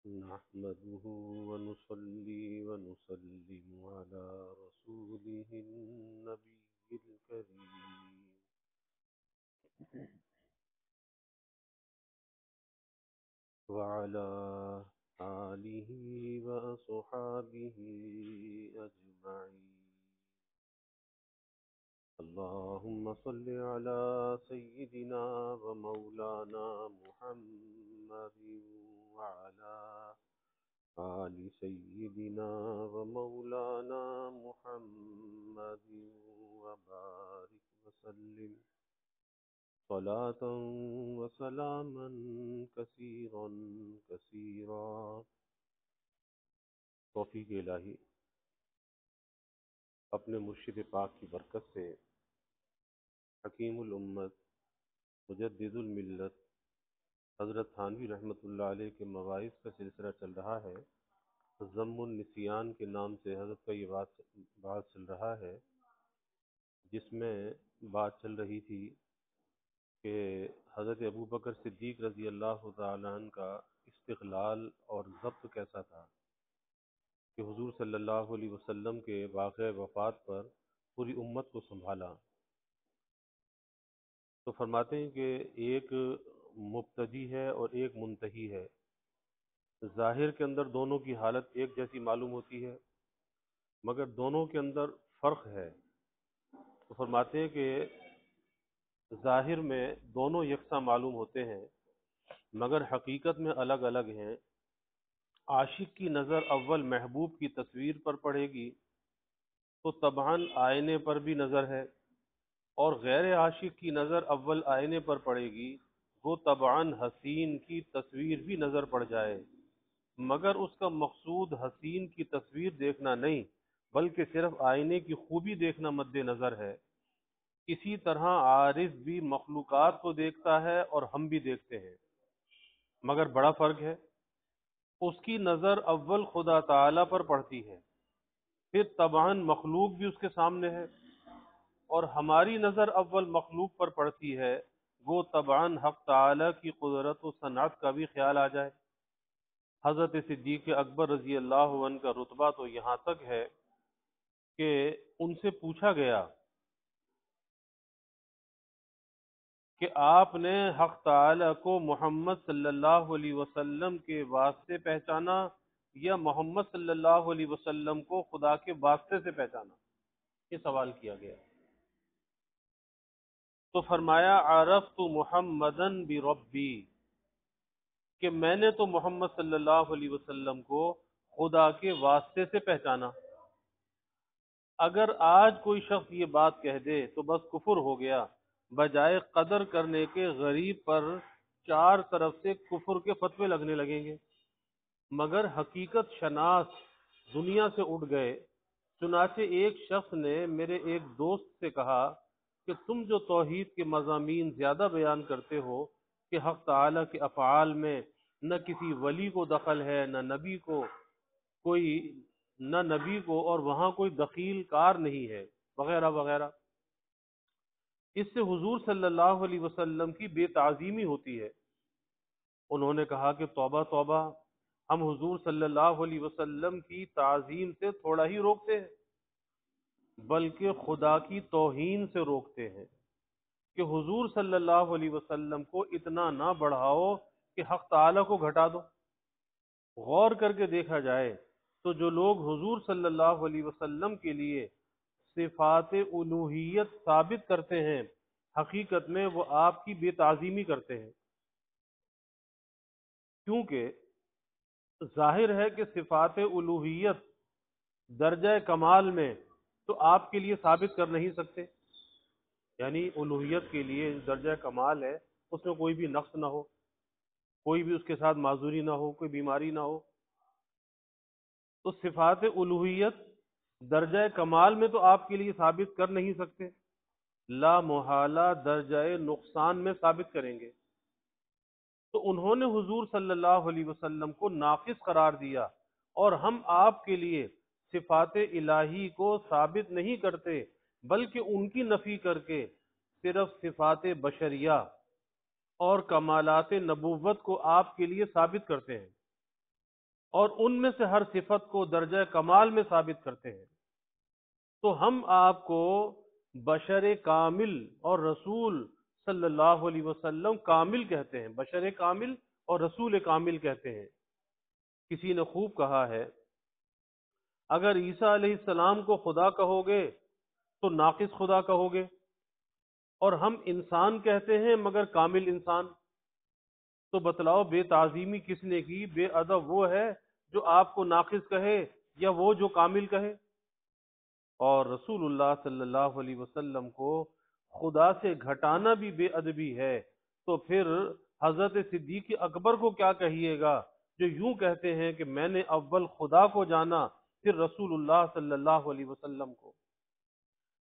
نحمده ونصلي ونسلم على رسوله النبي الكريم وعلى آله وأصحابه أجمعين. اللهم صل على سيدنا ومولانا محمد وعلى آل سيدنا ومولانا محمد وبارك وسلم صلاة وسلاما كثيرا كثيرا. توفیق الہی اپنے مرشد پاک کی برکت سے حکیم الامت مجدد الملت حضرت تھانوی رحمۃ اللہ علیہ کے مواعظ کا سلسلہ چل رہا ہے. ضم النسیان کے نام سے حضرت کا یہ بات چل رہا ہے، جس میں بات چل رہی تھی کہ حضرت ابوبکر صدیق رضی اللہ تعالیٰ عنہ کا استقلال اور ضبط کیسا تھا کہ حضور صلی اللہ علیہ وسلم کے واقع وفات پر پوری امت کو سنبھالا. تو فرماتے ہیں کہ ایک مبتدی ہے اور ایک منتہی ہے. ظاہر کے اندر دونوں کی حالت ایک جیسی معلوم ہوتی ہے، مگر دونوں کے اندر فرق ہے. تو فرماتے ہیں کہ ظاہر میں دونوں یکساں معلوم ہوتے ہیں، مگر حقیقت میں الگ الگ ہیں. عاشق کی نظر اول محبوب کی تصویر پر پڑے گی تو طبعاً آئینے پر بھی نظر ہے، اور غیر عاشق کی نظر اول آئینے پر پڑے گی وہ طبعاً حسین کی تصویر بھی نظر پڑ جائے، مگر اس کا مقصود حسین کی تصویر دیکھنا نہیں بلکہ صرف آئینے کی خوبی دیکھنا مد نظر ہے. اسی طرح عارف بھی مخلوقات کو دیکھتا ہے اور ہم بھی دیکھتے ہیں، مگر بڑا فرق ہے. اس کی نظر اول خدا تعالی پر پڑتی ہے، پھر طبعاً مخلوق بھی اس کے سامنے ہے، اور ہماری نظر اول مخلوق پر پڑتی ہے، وہ طبعاً حق تعالی کی قدرت و صنعت کا بھی خیال آ جائے. حضرت صدیق اکبر رضی اللہ عنہ کا رتبہ تو یہاں تک ہے کہ ان سے پوچھا گیا کہ آپ نے حق تعالی کو محمد صلی اللہ علیہ وسلم کے واسطے پہچانا یا محمد صلی اللہ علیہ وسلم کو خدا کے واسطے سے پہچانا؟ یہ سوال کیا گیا. تو فرمایا عرفت محمدن بربی، کہ میں نے تو محمد صلی اللہ علیہ وسلم کو خدا کے واسطے سے پہچانا. اگر آج کوئی شخص یہ بات کہہ دے تو بس کفر ہو گیا. بجائے قدر کرنے کے غریب پر چار طرف سے کفر کے فتوے لگنے لگیں گے. مگر حقیقت شناس دنیا سے اٹھ گئے. چنانچہ ایک شخص نے میرے ایک دوست سے کہا کہ تم جو توحید کے مضامین زیادہ بیان کرتے ہو کہ حق تعالی کے افعال میں نہ کسی ولی کو دخل ہے نہ نبی کو اور وہاں کوئی دخیل کار نہیں ہے وغیرہ وغیرہ، اس سے حضور صلی اللہ علیہ وسلم کی بے تعظیمی ہوتی ہے. انہوں نے کہا کہ توبہ توبہ، ہم حضور صلی اللہ علیہ وسلم کی تعظیم سے تھوڑا ہی روکتے ہیں بلکہ خدا کی توہین سے روکتے ہیں کہ حضور صلی اللہ علیہ وسلم کو اتنا نہ بڑھاؤ کہ حق تعالی کو گھٹا دو. غور کر کے دیکھا جائے تو جو لوگ حضور صلی اللہ علیہ وسلم کے لیے صفات الوہیت ثابت کرتے ہیں، حقیقت میں وہ آپ کی بے تعظیمی کرتے ہیں. کیونکہ ظاہر ہے کہ صفات الوہیت درجہ کمال میں تو آپ کے لیے ثابت کر نہیں سکتے. یعنی الوہیت کے لیے درجہ کمال ہے، اس میں کوئی بھی نقص نہ ہو، کوئی بھی اس کے ساتھ معذوری نہ ہو، کوئی بیماری نہ ہو. تو صفات الوہیت درجہ کمال میں تو آپ کے لیے ثابت کر نہیں سکتے، لا محالہ درجہ نقصان میں ثابت کریں گے. تو انہوں نے حضور صلی اللہ علیہ وسلم کو ناقص قرار دیا، اور ہم آپ کے لیے صفات الہی کو ثابت نہیں کرتے بلکہ ان کی نفی کر کے صرف صفات بشریہ اور کمالات نبوت کو آپ کے لیے ثابت کرتے ہیں. اور ان میں سے ہر صفت کو درجہ کمال میں ثابت کرتے ہیں۔ تو ہم آپ کو بشر کامل اور رسول صلی اللہ علیہ وسلم کامل کہتے ہیں، بشر کامل اور رسول کامل کہتے ہیں۔ کسی نے خوب کہا ہے، اگر عیسیٰ علیہ السلام کو خدا کہو گے تو ناقص خدا کہو گے، اور ہم انسان کہتے ہیں مگر کامل انسان، تو بتلاؤ بے تعظیمی کس نے کی؟ بے ادب وہ ہے جو آپ کو ناقص کہے یا وہ جو کامل کہے؟ اور رسول اللہ صلی اللہ علیہ وسلم کو خدا سے گھٹانا بھی بے ادبی ہے، تو پھر حضرت صدیق اکبر کو کیا کہیے گا جو یوں کہتے ہیں کہ میں نے اول خدا کو جانا پھر رسول اللہ صلی اللہ علیہ وسلم کو؟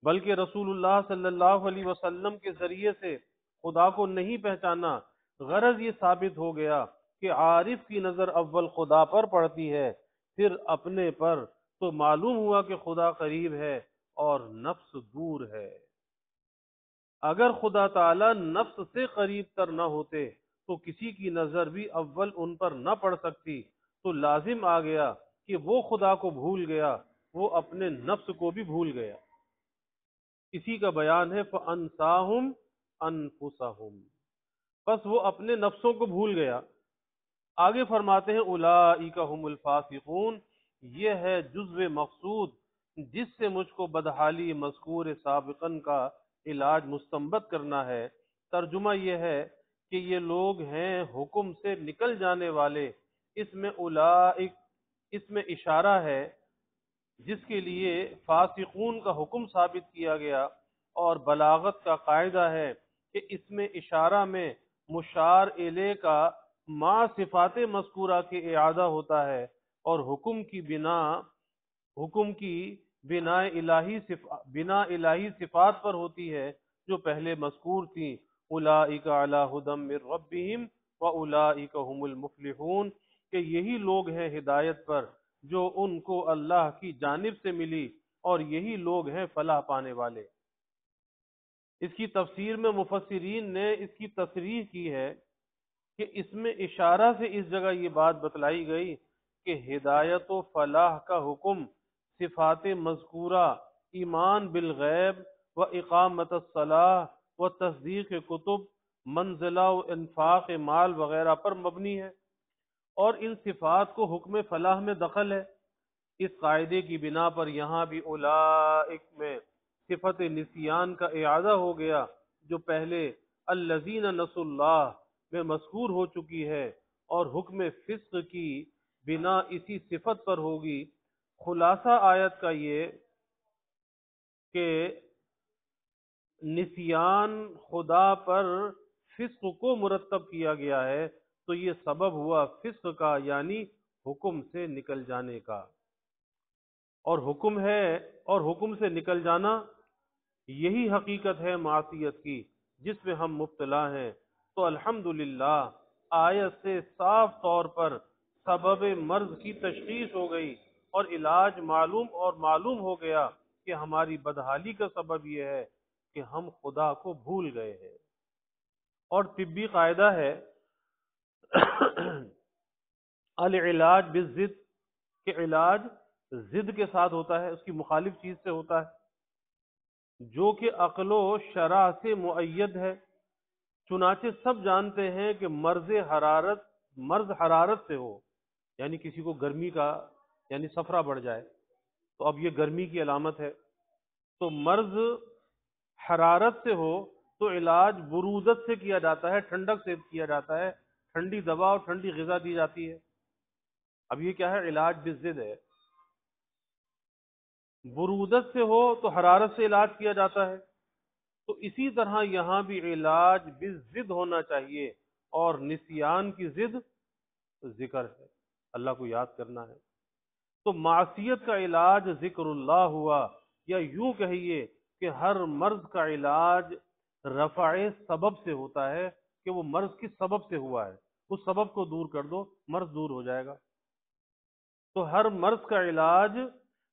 بلکہ رسول اللہ صلی اللہ علیہ وسلم کے ذریعے سے خدا کو نہیں پہچانا، غرض یہ ثابت ہو گیا کہ عارف کی نظر اول خدا پر پڑتی ہے پھر اپنے پر، تو معلوم ہوا کہ خدا قریب ہے اور نفس دور ہے۔ اگر خدا تعالی نفس سے قریب تر نہ ہوتے تو کسی کی نظر بھی اول ان پر نہ پڑ سکتی، تو لازم آ گیا کہ وہ خدا کو بھول گیا، وہ اپنے نفس کو بھی بھول گیا۔ اسی کا بیان ہے فَأَنْسَاهُمْ أَنفُسَهُمْ، بس وہ اپنے نفسوں کو بھول گیا۔ آگے فرماتے ہیں اولئک هم الفاسقون، یہ ہے جزو مقصود جس سے مجھ کو بدحالی مذکور سابقاً کا علاج مستنبط کرنا ہے۔ ترجمہ یہ ہے کہ یہ لوگ ہیں حکم سے نکل جانے والے۔ اس میں اولئک، اس میں اشارہ ہے جس کے لیے فاسقون کا حکم ثابت کیا گیا، اور بلاغت کا قاعدہ ہے کہ اس میں اشارہ میں مشار الیہ کا ما صفات مذکورہ کے اعادہ ہوتا ہے، اور حکم کی بنا الہی صفات پر ہوتی ہے جو پہلے مذکور تھیں۔ اولئک علی ھدی من ربہم واولئک ھم المفلحون، کہ یہی لوگ ہیں ہدایت پر جو ان کو اللہ کی جانب سے ملی، اور یہی لوگ ہیں فلاح پانے والے۔ اس کی تفسیر میں مفسرین نے اس کی تصریح کی ہے کہ اس میں اشارہ سے اس جگہ یہ بات بتلائی گئی کہ ہدایت و فلاح کا حکم صفات مذکورہ ایمان بالغیب و اقامت الصلاح و تصدیق کتب، منزلہ و انفاق مال وغیرہ پر مبنی ہے، اور ان صفات کو حکم فلاح میں دخل ہے۔ اس قاعدے کی بنا پر یہاں بھی اولئک میں صفت نسیان کا اعادہ ہو گیا جو پہلے الذین نسوا اللہ میں مذکور ہو چکی ہے، اور حکم فسق کی بنا اسی صفت پر ہوگی۔ خلاصہ آیت کا یہ کہ نسیان خدا پر فسق کو مرتب کیا گیا ہے، تو یہ سبب ہوا فسق کا، یعنی حکم سے نکل جانے کا، اور حکم سے نکل جانا یہی حقیقت ہے معصیت کی جس میں ہم مبتلا ہیں۔ تو الحمدللہ آیت سے صاف طور پر سبب مرض کی تشخیص ہو گئی، اور علاج معلوم ہو گیا کہ ہماری بدحالی کا سبب یہ ہے کہ ہم خدا کو بھول گئے ہیں۔ اور طبی قاعدہ ہے العلاج بالضد، کہ علاج ضد کے ساتھ ہوتا ہے، اس کی مخالف چیز سے ہوتا ہے، جو کہ عقل و شرع سے مؤید ہے۔ چنانچہ سب جانتے ہیں کہ مرض حرارت سے ہو، یعنی کسی کو گرمی کا یعنی صفرا بڑھ جائے، تو اب یہ گرمی کی علامت ہے۔ تو مرض حرارت سے ہو تو علاج برودت سے کیا جاتا ہے، ٹھنڈک سے کیا جاتا ہے، ٹھنڈی دوا اور ٹھنڈی غذا دی جاتی ہے۔ اب یہ کیا ہے؟ علاج بالضد ہے۔ برودت سے ہو تو حرارت سے علاج کیا جاتا ہے، تو اسی طرح یہاں بھی علاج بالضد ہونا چاہیے، اور نسیان کی ضد ذکر ہے، اللہ کو یاد کرنا ہے۔ تو معصیت کا علاج ذکر اللہ ہوا، یا یوں کہیے کہ ہر مرض کا علاج رفع سبب سے ہوتا ہے، کہ وہ مرض کس سبب سے ہوا ہے، اس سبب کو دور کر دو، مرض دور ہو جائے گا۔ تو ہر مرض کا علاج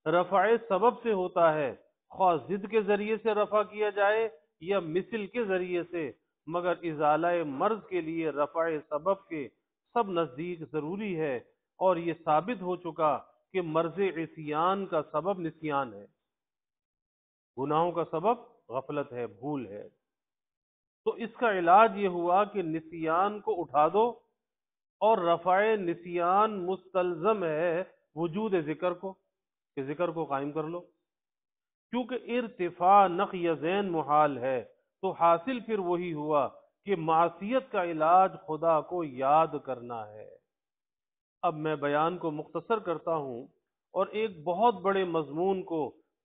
رفع سبب سے ہوتا ہے، خواہ ضد کے ذریعے سے رفع کیا جائے یا مثل کے ذریعے سے، مگر ازالہ مرض کے لیے رفع سبب کے سب نزدیک ضروری ہے، اور یہ ثابت ہو چکا کہ مرض عصیان کا سبب نسیان ہے، گناہوں کا سبب غفلت ہے، بھول ہے۔ تو اس کا علاج یہ ہوا کہ نسیان کو اٹھا دو، اور رفع نسیان مستلزم ہے وجود ذکر کو، کہ ذکر کو قائم کر لو، کیونکہ ارتفاع نقی ذہن محال ہے۔ تو حاصل پھر وہی ہوا کہ معصیت کا علاج خدا کو یاد کرنا ہے۔ اب میں بیان کو مختصر کرتا ہوں اور ایک بہت بڑے مضمون کو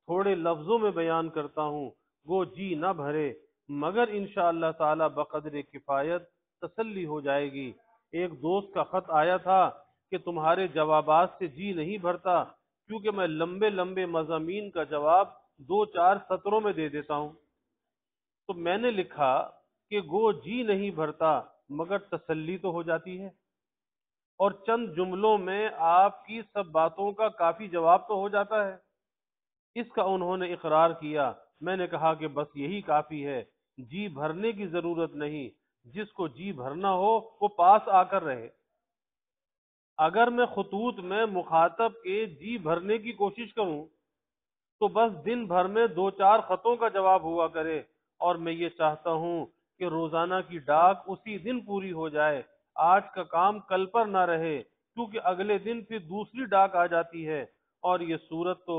تھوڑے لفظوں میں بیان کرتا ہوں، وہ جی نہ بھرے، مگر انشاءاللہ تعالی بقدر کفایت تسلی ہو جائے گی۔ ایک دوست کا خط آیا تھا کہ تمہارے جوابات سے جی نہیں بھرتا، کیونکہ میں لمبے لمبے مضامین کا جواب 2-4 سطروں میں دے دیتا ہوں۔ تو میں نے لکھا کہ گو جی نہیں بھرتا مگر تسلی تو ہو جاتی ہے، اور چند جملوں میں آپ کی سب باتوں کا کافی جواب تو ہو جاتا ہے۔ اس کا انہوں نے اقرار کیا۔ میں نے کہا کہ بس یہی کافی ہے، جی بھرنے کی ضرورت نہیں، جس کو جی بھرنا ہو وہ پاس آ کر رہے۔ اگر میں خطوط میں مخاطب کے جی بھرنے کی کوشش کروں تو بس دن بھر میں 2-4 خطوں کا جواب ہوا کرے، اور میں یہ چاہتا ہوں کہ روزانہ کی ڈاک اسی دن پوری ہو جائے، آج کا کام کل پر نہ رہے، کیونکہ اگلے دن پھر دوسری ڈاک آ جاتی ہے، اور یہ صورت تو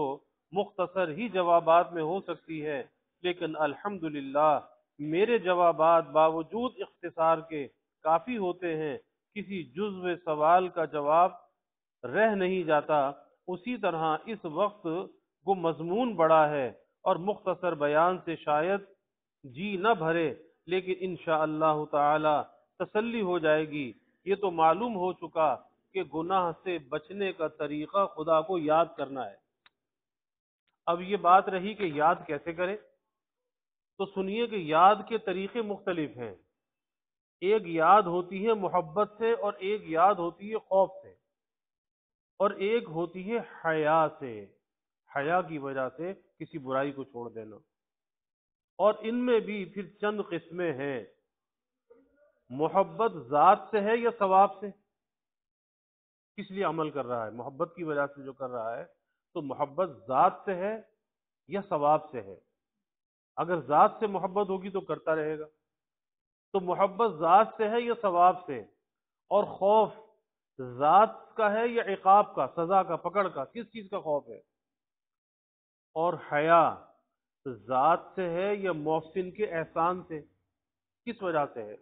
مختصر ہی جوابات میں ہو سکتی ہے، لیکن الحمدللہ میرے جوابات باوجود اختصار کے کافی ہوتے ہیں، کسی جزو سوال کا جواب رہ نہیں جاتا۔ اسی طرح اس وقت وہ مضمون بڑا ہے اور مختصر بیان سے شاید جی نہ بھرے، لیکن انشاءاللہ تعالی تسلی ہو جائے گی۔ یہ تو معلوم ہو چکا کہ گناہ سے بچنے کا طریقہ خدا کو یاد کرنا ہے۔ اب یہ بات رہی کہ یاد کیسے کرے، تو سنیے کہ یاد کے طریقے مختلف ہیں۔ ایک یاد ہوتی ہے محبت سے، اور ایک یاد ہوتی ہے خوف سے، اور ایک ہوتی ہے حیا سے، حیا کی وجہ سے کسی برائی کو چھوڑ دینا۔ اور ان میں بھی پھر چند قسمیں ہیں۔ محبت ذات سے ہے یا ثواب سے؟ کس لیے عمل کر رہا ہے؟ محبت کی وجہ سے جو کر رہا ہے، تو محبت ذات سے ہے یا ثواب سے ہے؟ اگر ذات سے محبت ہوگی تو کرتا رہے گا۔ تو محبت ذات سے ہے یا ثواب سے؟ اور خوف ذات کا ہے یا عقاب کا، سزا کا، پکڑ کا؟ کس چیز کا خوف ہے؟ اور حیا ذات سے ہے یا محسن کے احسان سے؟ کس وجہ سے ہے؟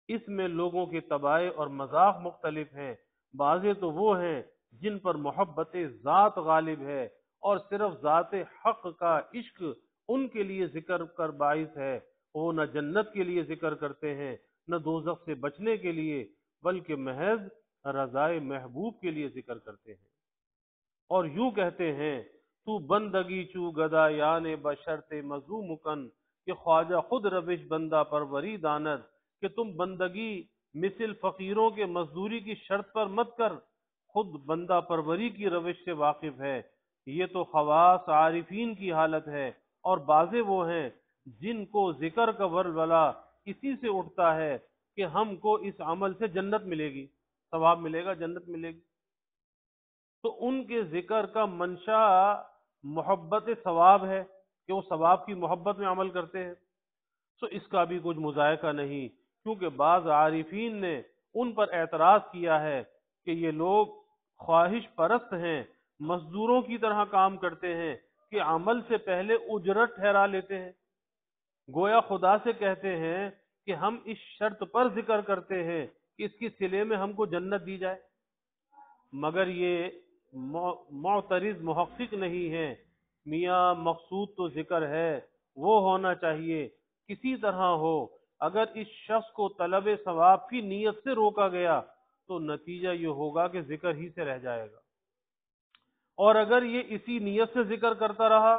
اس میں لوگوں کے طبائع اور مذاق مختلف ہیں۔ بعضے تو وہ ہیں جن پر محبت ذات غالب ہے، اور صرف ذات حق کا عشق ان کے لیے ذکر کر باعث ہے، وہ نہ جنت کے لیے ذکر کرتے ہیں نہ دوزخ سے بچنے کے لیے، بلکہ محض رضائے محبوب کے لیے ذکر کرتے ہیں، اور یوں کہتے ہیں تو بندگی چو گدا یان بشرط مزو مکن، کہ خواجہ خود روش بندہ پروری داند، کہ تم بندگی مثل فقیروں کے مزدوری کی شرط پر مت کر، خود بندہ پروری کی روش سے واقف ہے۔ یہ تو خواص عارفین کی حالت ہے، اور بعضے وہ ہیں جن کو ذکر کا ولولہ اسی سے اٹھتا ہے کہ ہم کو اس عمل سے جنت ملے گی، ثواب ملے گا، جنت ملے گی، تو ان کے ذکر کا منشا محبت ثواب ہے کہ وہ ثواب کی محبت میں عمل کرتے ہیں۔ تو اس کا بھی کچھ مذائقہ نہیں، کیونکہ بعض عارفین نے ان پر اعتراض کیا ہے کہ یہ لوگ خواہش پرست ہیں، مزدوروں کی طرح کام کرتے ہیں کہ عمل سے پہلے اجرت ٹھہرا لیتے ہیں، گویا خدا سے کہتے ہیں کہ ہم اس شرط پر ذکر کرتے ہیں کہ اس کی صلے میں ہم کو جنت دی جائے، مگر یہ معترض محقق نہیں ہے۔ میاں مقصود تو ذکر ہے، وہ ہونا چاہیے کسی طرح ہو۔ اگر اس شخص کو طلب ثواب کی نیت سے روکا گیا تو نتیجہ یہ ہوگا کہ ذکر ہی سے رہ جائے گا، اور اگر یہ اسی نیت سے ذکر کرتا رہا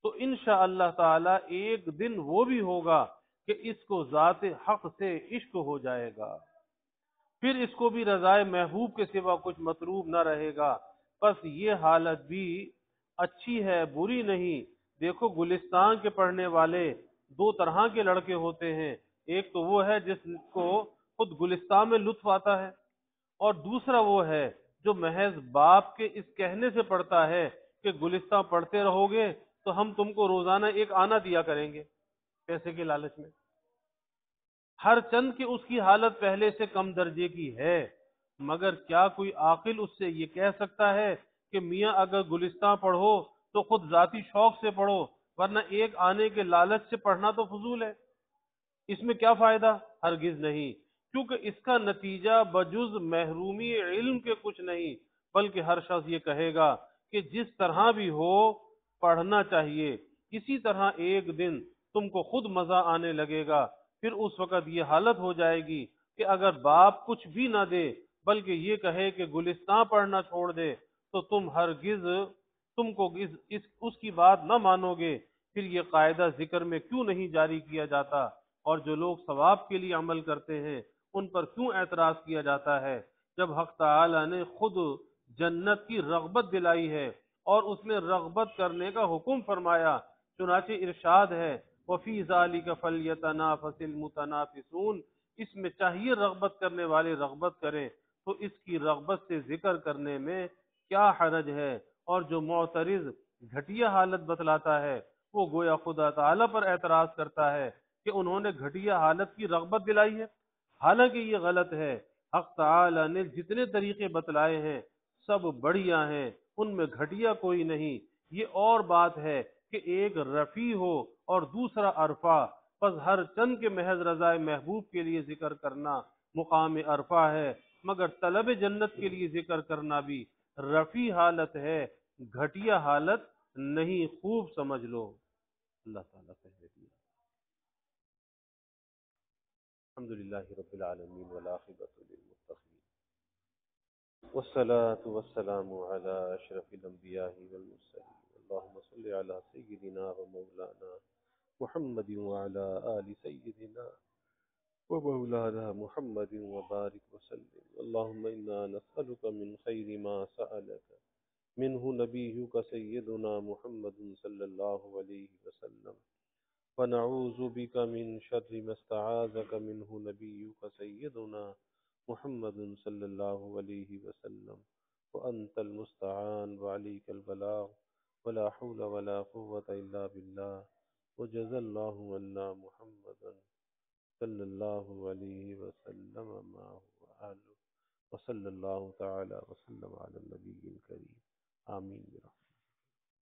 تو انشاءاللہ تعالی ایک دن وہ بھی ہوگا کہ اس کو ذات حق سے عشق ہو جائے گا، پھر اس کو بھی رضائے محبوب کے سوا کچھ مطلوب نہ رہے گا۔ بس یہ حالت بھی اچھی ہے، بری نہیں۔ دیکھو گلستان کے پڑھنے والے 2 طرح کے لڑکے ہوتے ہیں، ایک تو وہ ہے جس کو خود گلستان میں لطف آتا ہے، اور دوسرا وہ ہے جو محض باپ کے اس کہنے سے پڑھتا ہے کہ گلستہ پڑھتے رہو گے تو ہم تم کو روزانہ ایک آنا دیا کریں گے پیسے کے لالچ میں، ہر چند کہ اس کی حالت پہلے سے کم درجے کی ہے، مگر کیا کوئی عاقل اس سے یہ کہہ سکتا ہے کہ میاں اگر گلستہ پڑھو تو خود ذاتی شوق سے پڑھو، ورنہ ایک آنے کے لالچ سے پڑھنا تو فضول ہے، اس میں کیا فائدہ؟ ہرگز نہیں، کیونکہ اس کا نتیجہ بجز محرومی علم کے کچھ نہیں، بلکہ ہر شخص یہ کہے گا کہ جس طرح بھی ہو پڑھنا چاہیے، اسی طرح ایک دن تم کو خود مزہ آنے لگے گا، پھر اس وقت یہ حالت ہو جائے گی کہ اگر باپ کچھ بھی نہ دے بلکہ یہ کہے کہ گلستان پڑھنا چھوڑ دے تو تم ہرگز تم کو اس کی بات نہ مانو گے، پھر یہ قاعدہ ذکر میں کیوں نہیں جاری کیا جاتا، اور جو لوگ ثواب کے لیے عمل کرتے ہیں ان پر کیوں اعتراض کیا جاتا ہے، جب حق تعالی نے خود جنت کی رغبت دلائی ہے اور اس میں رغبت کرنے کا حکم فرمایا، چنانچہ ارشاد ہے وفی ذالک فلیتنافس المتنافسون، اس میں چاہیے رغبت کرنے والے رغبت کریں، تو اس کی رغبت سے ذکر کرنے میں کیا حرج ہے، اور جو معترض گھٹیا حالت بتلاتا ہے وہ گویا خدا تعالی پر اعتراض کرتا ہے کہ انہوں نے گھٹیا حالت کی رغبت دلائی ہے، حالانکہ یہ غلط ہے، حق تعالی نے جتنے طریقے بتلائے ہیں سب بڑھیا ہیں، ان میں گھٹیا کوئی نہیں، یہ اور بات ہے کہ ایک رفیع ہو اور دوسرا عرفہ، پس ہر چند کے محض رضائے محبوب کے لیے ذکر کرنا مقام عرفہ ہے، مگر طلب جنت کے لیے ذکر کرنا بھی رفیع حالت ہے، گھٹیا حالت نہیں، خوب سمجھ لو۔ اللہ تعالیٰ پہلے دیا۔ الحمدللہ رب العالمین والعاقبۃ للمتقین والصلاة والسلام على اشرف الانبیاء والمرسلین، اللہم صل علی سیدنا و مولانا محمد وعلى آل سيدنا ومولانا محمد وبارك وسلم، اللهم إنا نسألك من خير ما سألك منه نبيك سيدنا محمد صلى الله عليه وسلم، ونعوذ بك من شر ما استعاذك منه نبيك سيدنا محمد صلى الله عليه وسلم، وأنت المستعان وعليك البلاغ ولا حول ولا قوة إلا بالله، وجزى الله عنا محمدا صلى الله عليه وسلم ما هو أهله، وصلى الله تعالى وسلم على النبي الكريم، آمين برحمته۔